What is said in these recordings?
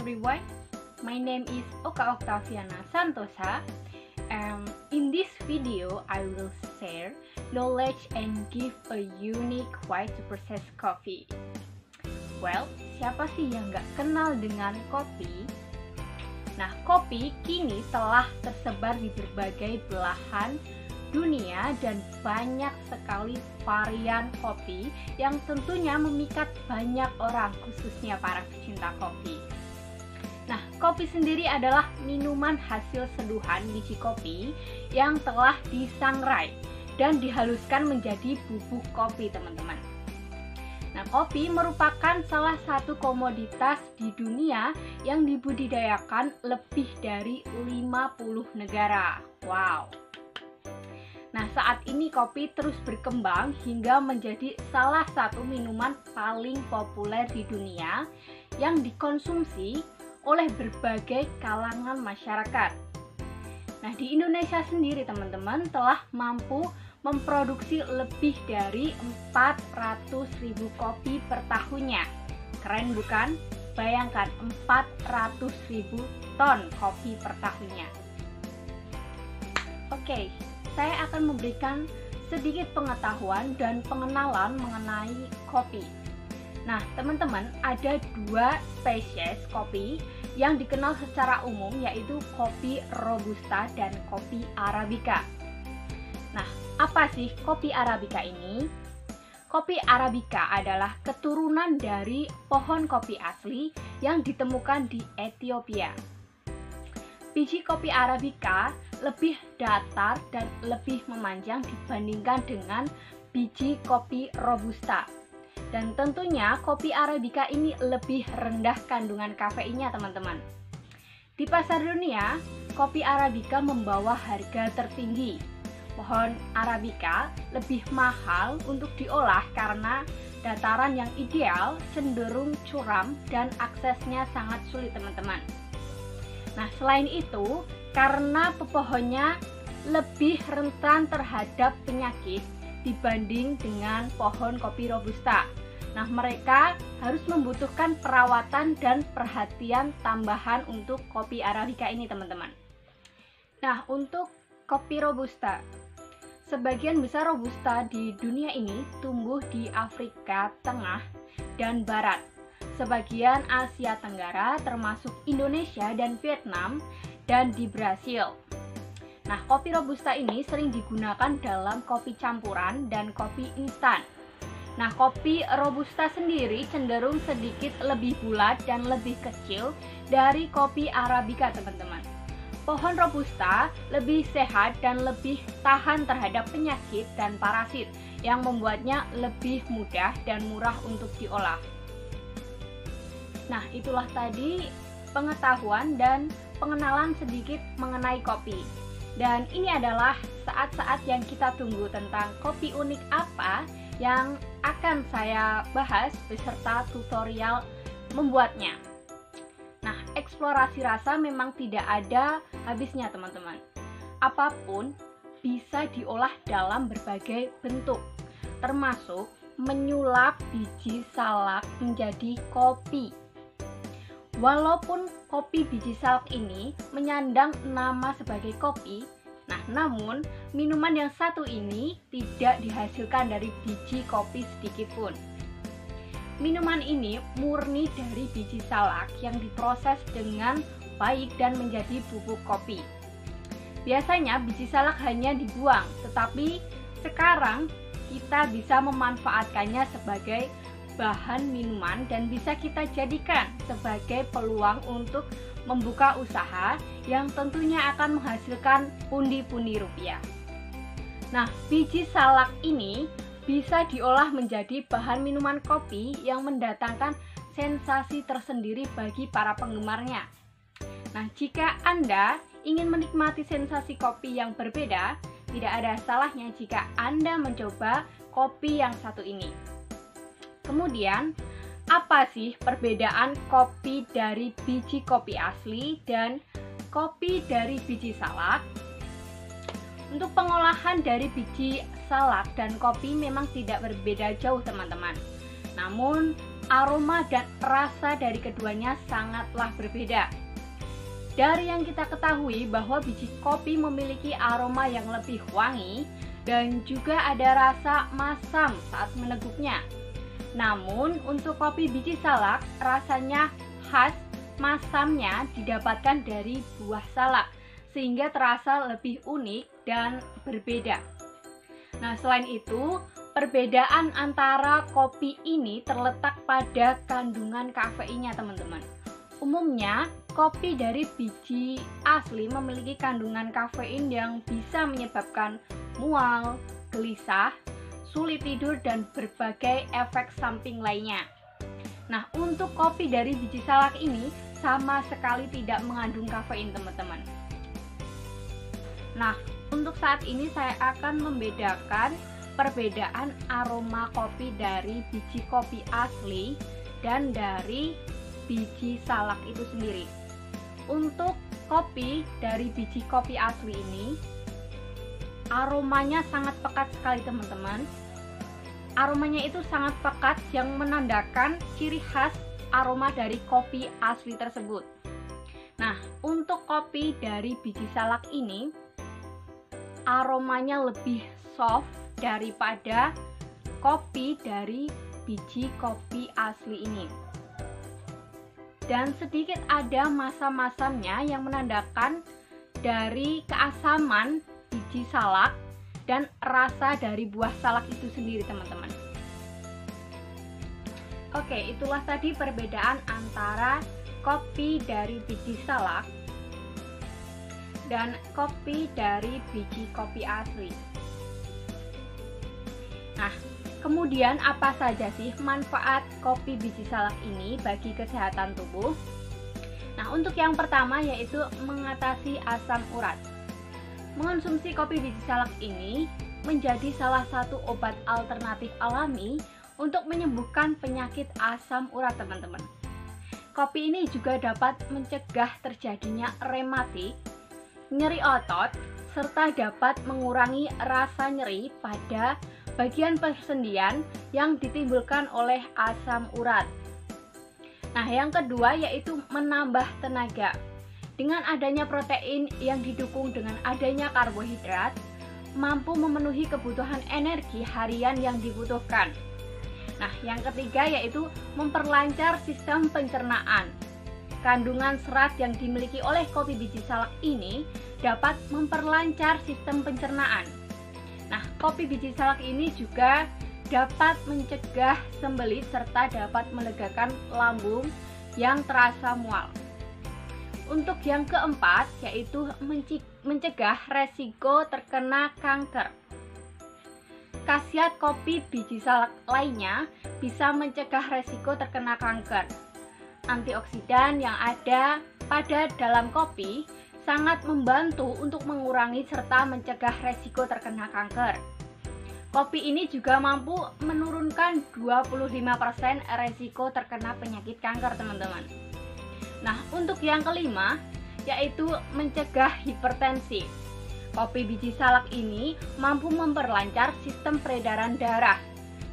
everyone, my name is Oka Octaviana Santosa, and in this video I will share knowledge and give a unique way to process coffee. Well, siapa sih yang gak kenal dengan kopi? Nah, kopi kini telah tersebar di berbagai belahan dunia dan banyak sekali varian kopi yang tentunya memikat banyak orang, khususnya para pecinta kopi. Nah, kopi sendiri adalah minuman hasil seduhan biji kopi yang telah disangrai dan dihaluskan menjadi bubuk kopi, teman-teman. Nah, kopi merupakan salah satu komoditas di dunia yang dibudidayakan lebih dari 50 negara. Wow! Nah, saat ini kopi terus berkembang hingga menjadi salah satu minuman paling populer di dunia yang dikonsumsi oleh berbagai kalangan masyarakat. Nah, di Indonesia sendiri, teman-teman, telah mampu memproduksi lebih dari 400.000 kopi per tahunnya. Keren bukan? Bayangkan, 400.000 ton kopi per tahunnya. Oke, saya akan memberikan sedikit pengetahuan dan pengenalan mengenai kopi. Nah, teman-teman, ada dua spesies kopi yang dikenal secara umum, yaitu kopi Robusta dan kopi Arabica. Nah, apa sih kopi Arabica ini? Kopi Arabica adalah keturunan dari pohon kopi asli yang ditemukan di Ethiopia. Biji kopi Arabica lebih datar dan lebih memanjang dibandingkan dengan biji kopi Robusta. Dan tentunya kopi Arabica ini lebih rendah kandungan kafeinnya, teman-teman. Di pasar dunia, kopi Arabica membawa harga tertinggi. Pohon Arabica lebih mahal untuk diolah karena dataran yang ideal cenderung curam dan aksesnya sangat sulit, teman-teman. Nah, selain itu, karena pepohonnya lebih rentan terhadap penyakit dibanding dengan pohon kopi Robusta. Nah, mereka harus membutuhkan perawatan dan perhatian tambahan untuk kopi Arabica ini, teman-teman. Nah, untuk kopi Robusta, sebagian besar Robusta di dunia ini tumbuh di Afrika Tengah dan Barat, sebagian Asia Tenggara termasuk Indonesia dan Vietnam, dan di Brasil. Nah, kopi Robusta ini sering digunakan dalam kopi campuran dan kopi instan. Nah, kopi Robusta sendiri cenderung sedikit lebih bulat dan lebih kecil dari kopi Arabica, teman-teman. Pohon Robusta lebih sehat dan lebih tahan terhadap penyakit dan parasit yang membuatnya lebih mudah dan murah untuk diolah. Nah, itulah tadi pengetahuan dan pengenalan sedikit mengenai kopi. Dan ini adalah saat-saat yang kita tunggu tentang kopi unik apa yang akan saya bahas beserta tutorial membuatnya. Nah, eksplorasi rasa memang tidak ada habisnya, teman-teman. Apapun bisa diolah dalam berbagai bentuk, termasuk menyulap biji salak menjadi kopi. Walaupun kopi biji salak ini menyandang nama sebagai kopi, nah namun minuman yang satu ini tidak dihasilkan dari biji kopi sedikitpun. Minuman ini murni dari biji salak yang diproses dengan baik dan menjadi bubuk kopi. Biasanya biji salak hanya dibuang, tetapi sekarang kita bisa memanfaatkannya sebagai bahan minuman dan bisa kita jadikan sebagai peluang untuk membuka usaha yang tentunya akan menghasilkan pundi-pundi rupiah. Nah, biji salak ini bisa diolah menjadi bahan minuman kopi yang mendatangkan sensasi tersendiri bagi para penggemarnya. Nah, jika Anda ingin menikmati sensasi kopi yang berbeda, tidak ada salahnya jika Anda mencoba kopi yang satu ini. Kemudian, apa sih perbedaan kopi dari biji kopi asli dan kopi dari biji salak? Untuk pengolahan dari biji salak dan kopi memang tidak berbeda jauh, teman-teman. Namun, aroma dan rasa dari keduanya sangatlah berbeda. Dari yang kita ketahui bahwa biji kopi memiliki aroma yang lebih wangi dan juga ada rasa masam saat meneguknya. Namun untuk kopi biji salak rasanya khas, masamnya didapatkan dari buah salak sehingga terasa lebih unik dan berbeda. Nah, selain itu, perbedaan antara kopi ini terletak pada kandungan kafeinnya, teman-teman. Umumnya, kopi dari biji asli memiliki kandungan kafein yang bisa menyebabkan mual, gelisah, sulit tidur, dan berbagai efek samping lainnya. Nah, untuk kopi dari biji salak ini sama sekali tidak mengandung kafein, teman-teman. Nah, untuk saat ini saya akan membedakan perbedaan aroma kopi dari biji kopi asli dan dari biji salak itu sendiri. Untuk kopi dari biji kopi asli ini, aromanya sangat pekat sekali, teman-teman. Aromanya itu sangat pekat yang menandakan ciri khas aroma dari kopi asli tersebut. Nah, untuk kopi dari biji salak ini, aromanya lebih soft daripada kopi dari biji kopi asli ini. Dan sedikit ada masam-masamnya yang menandakan dari keasaman biji salak dan rasa dari buah salak itu sendiri, teman-teman. Oke, itulah tadi perbedaan antara kopi dari biji salak dan kopi dari biji kopi asli. Nah, kemudian apa saja sih manfaat kopi biji salak ini bagi kesehatan tubuh? Nah, untuk yang pertama yaitu mengatasi asam urat. Mengonsumsi kopi biji salak ini menjadi salah satu obat alternatif alami untuk menyembuhkan penyakit asam urat, teman-teman. Kopi ini juga dapat mencegah terjadinya rematik, nyeri otot, serta dapat mengurangi rasa nyeri pada bagian persendian yang ditimbulkan oleh asam urat. Nah, yang kedua yaitu menambah tenaga. Dengan adanya protein yang didukung dengan adanya karbohidrat, mampu memenuhi kebutuhan energi harian yang dibutuhkan. Nah, yang ketiga yaitu memperlancar sistem pencernaan. Kandungan serat yang dimiliki oleh kopi biji salak ini dapat memperlancar sistem pencernaan. Nah, kopi biji salak ini juga dapat mencegah sembelit serta dapat melegakan lambung yang terasa mual. Untuk yang keempat yaitu mencegah resiko terkena kanker. Khasiat kopi biji salak lainnya bisa mencegah resiko terkena kanker. Antioksidan yang ada pada dalam kopi sangat membantu untuk mengurangi serta mencegah resiko terkena kanker. Kopi ini juga mampu menurunkan 25% resiko terkena penyakit kanker, teman-teman. Nah, untuk yang kelima yaitu mencegah hipertensi. Kopi biji salak ini mampu memperlancar sistem peredaran darah.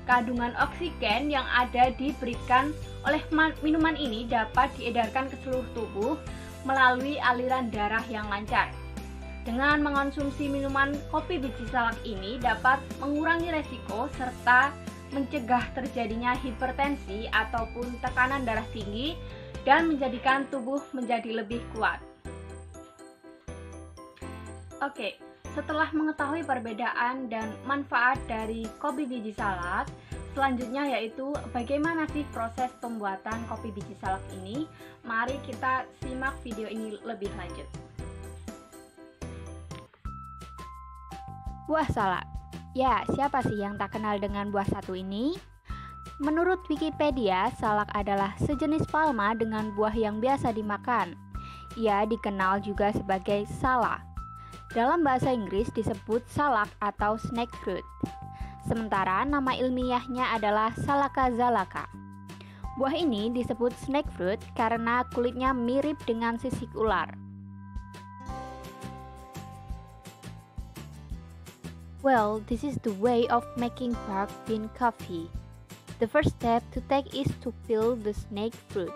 Kandungan oksigen yang ada diberikan oleh minuman ini dapat diedarkan ke seluruh tubuh melalui aliran darah yang lancar. Dengan mengonsumsi minuman kopi biji salak ini dapat mengurangi resiko serta mencegah terjadinya hipertensi ataupun tekanan darah tinggi dan menjadikan tubuh menjadi lebih kuat. Oke, setelah mengetahui perbedaan dan manfaat dari kopi biji salak, selanjutnya yaitu bagaimana sih proses pembuatan kopi biji salak ini. Mari kita simak video ini lebih lanjut. Buah salak. Ya, siapa sih yang tak kenal dengan buah satu ini? Menurut Wikipedia, salak adalah sejenis palma dengan buah yang biasa dimakan. Ia dikenal juga sebagai salak. Dalam bahasa Inggris disebut salak atau snake fruit. Sementara nama ilmiahnya adalah Salaka zalaka. Buah ini disebut snake fruit karena kulitnya mirip dengan sisik ular. Well, this is the way of making dark bean coffee. The first step to take is to peel the snake fruit.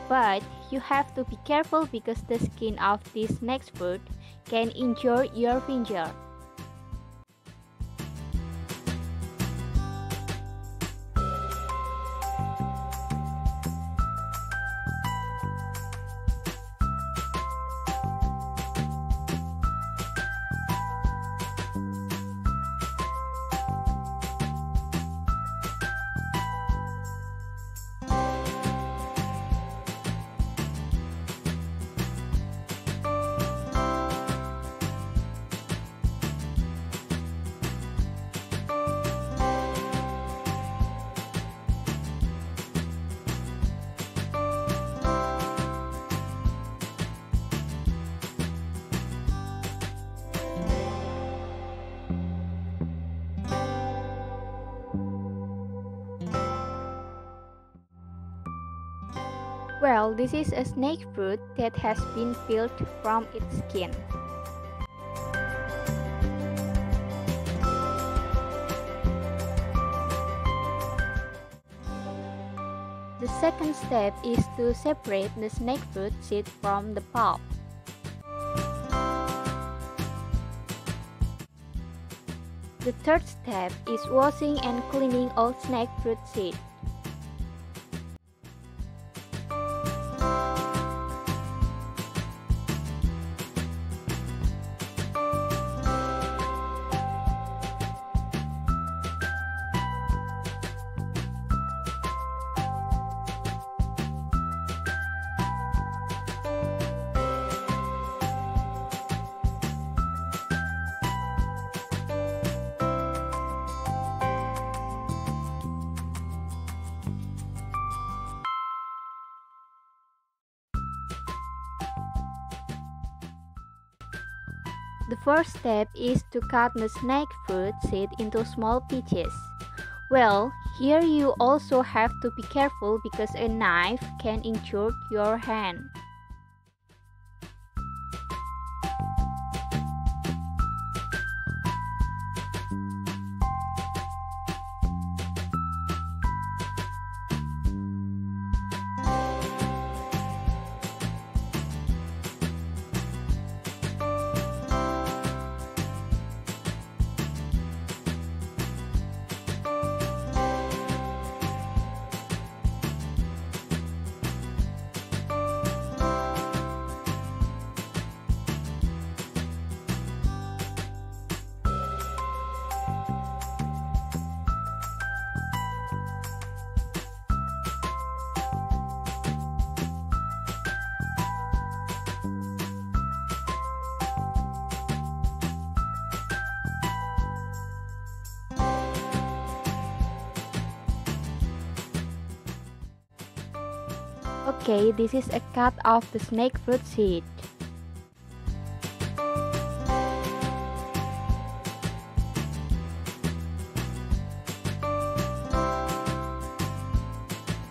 But you have to be careful because the skin of this snake fruit can injure your finger. Well, this is a snake fruit that has been peeled from its skin. The second step is to separate the snake fruit seed from the pulp. The third step is washing and cleaning all snake fruit seed. The fourth step is to cut the snake fruit seed into small pieces. Well, here you also have to be careful because a knife can injure your hand. Okay, this is a cut of the snake fruit seed.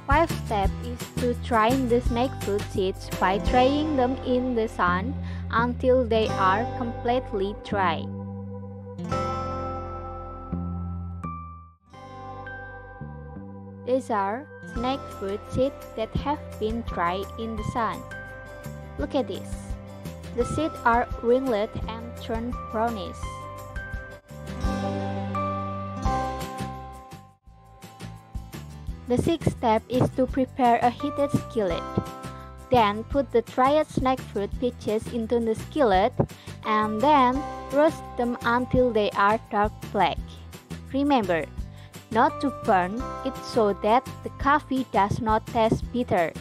Fifth step is to dry the snake fruit seeds by drying them in the sun until they are completely dry. These are snake fruit seeds that have been dried in the sun. Look at this. The seeds are ringlet and turned brownish. The sixth step is to prepare a heated skillet. Then put the dried snake fruit pieces into the skillet and then roast them until they are dark black. Remember, not to burn it so that the coffee does not taste bitter.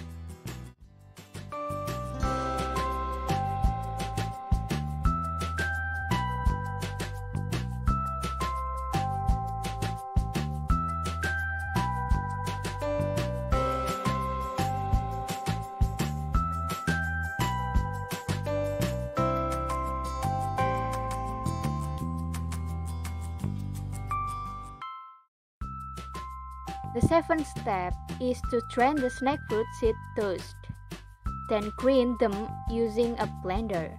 The seventh step is to drain the snake fruit seed toast. Then grind them using a blender.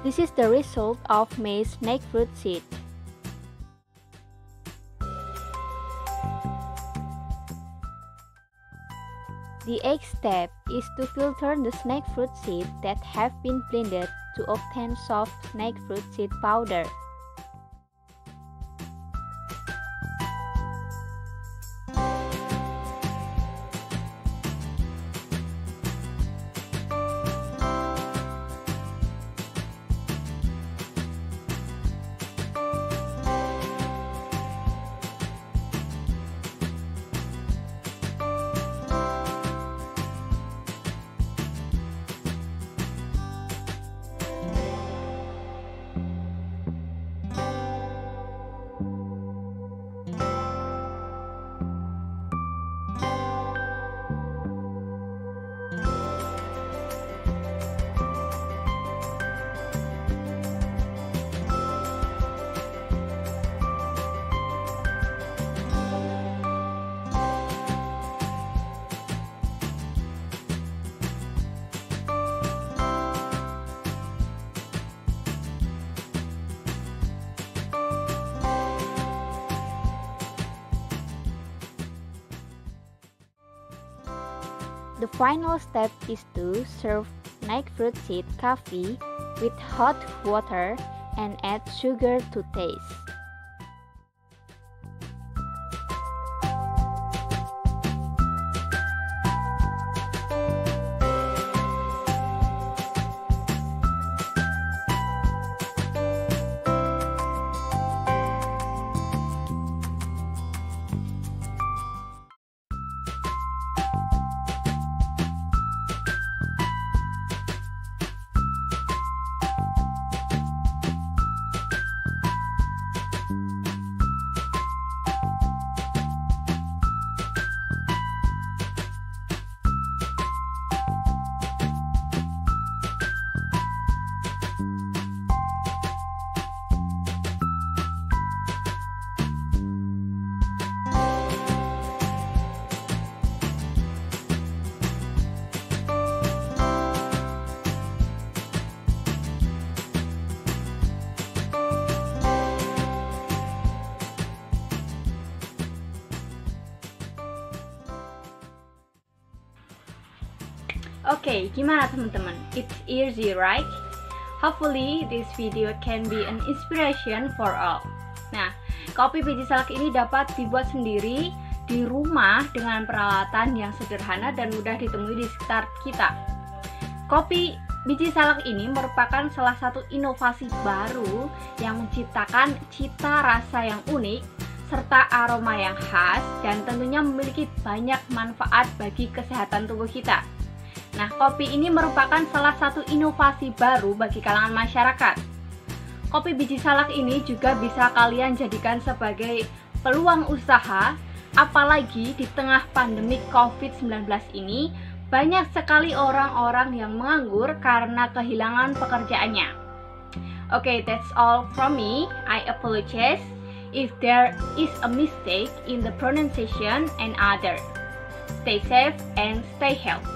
This is the result of maize snake fruit seed. The eighth step is to filter the snake fruit seed that have been blended to obtain soft snake fruit seed powder. The final step is to serve snake fruit seed coffee with hot water and add sugar to taste. Oke, gimana teman-teman? It's easy, right? Hopefully this video can be an inspiration for all. Nah, kopi biji salak ini dapat dibuat sendiri di rumah dengan peralatan yang sederhana dan mudah ditemui di sekitar kita. Kopi biji salak ini merupakan salah satu inovasi baru yang menciptakan cita rasa yang unik serta aroma yang khas dan tentunya memiliki banyak manfaat bagi kesehatan tubuh kita. Nah, kopi ini merupakan salah satu inovasi baru bagi kalangan masyarakat. Kopi biji salak ini juga bisa kalian jadikan sebagai peluang usaha, apalagi di tengah pandemi COVID-19 ini, banyak sekali orang-orang yang menganggur karena kehilangan pekerjaannya. Okay, that's all from me. I apologize if there is a mistake in the pronunciation and other. Stay safe and stay healthy.